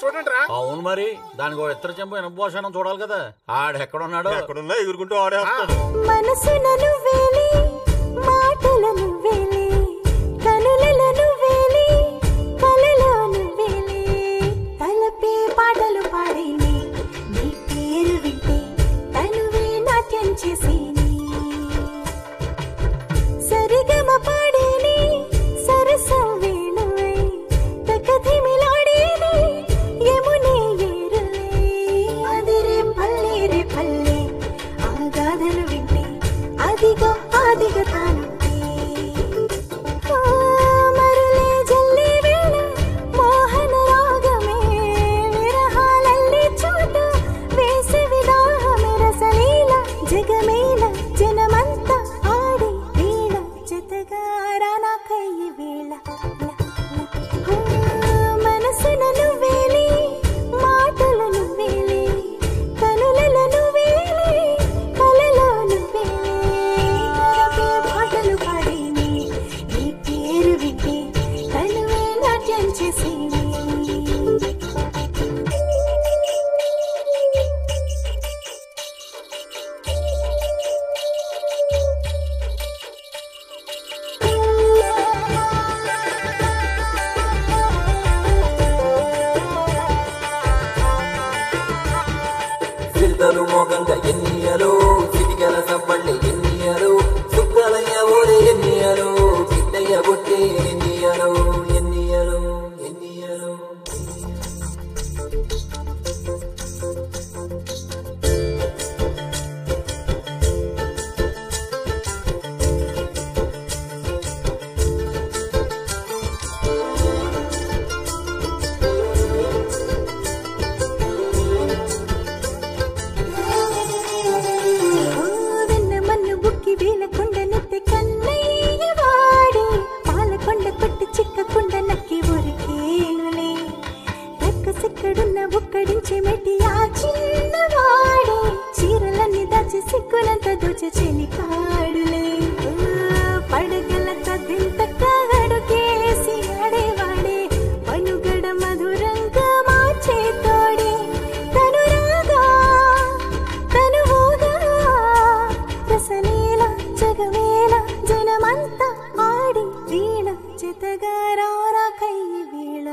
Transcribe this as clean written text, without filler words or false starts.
చూడండి రా. అవును మరి దానికి ఒక ఇతర చెంపు ఇనభోషణం చూడాలి కదా. ఆడెక్కడున్నాడు? ఎక్కడున్నా ఎగురుకుంటూ ఆడే వస్తాడు. మనసున నువ్వేలే మాటల నువ్వేలే కనులలో నువ్వేలే కలలో నువ్వేలే తలపే పాటలు పాడేని నీ పేరు వింటే తనువే నాట్యం చేసేని సరిగమ పాడేని సరసం వేణువై తకధిమిలాడేని యమునే ఏరులే అదిరే పల్లె పల్లె ఆ గాథలు వింటే అదిగో ఆదిగ తానుంటే మరులే జల్లే వేళ మోహన రాగమే విరహాలల్లి చోట వేసే విదాహమే రసలీల జగమేల జనమంతా ఆడే వీణ జతగా రానాకై వేళ మనసున నువ్వేలే మాటల నువ్వేలే కనులలో నువ్వేలే కలలో నువ్వేలే తలపే పాటలు పాడేని నీ పేరు వింటే తనువే నాట్యం చేసేని సిరితలు మోగంగా ఎన్నియలు సిరిగల సబ్బళ్ళి ఎన్నియలు సుక్కలయ్య ఓరే ఎన్నియలు సిద్ధయ్య బొట్టే ఎన్నియలు ఎన్నియలు ఎన్నియలు వెన్నమన్ను బుక్కి వీలకొండ నెత్తి కన్నయ్య వాడి పాలకొండ కొట్టి చిక్కకుండ నక్కి ఊరికేనులే రక్కసిక్కడున్న బుక్కడించి మెట్టి ఆ చిన్నవాడే చీరలన్నీ దాచి సిక్కులంత దోచె చెలికాడులే పడగల కదింత కడుకేసి ఆడేవాడే పనుగడ మధురంగా మార్చే తోడే తను రాగా తనువుగా రసలీల జగమేల జనమంతా ఆడి వీణ జతగా రారాకై వీణ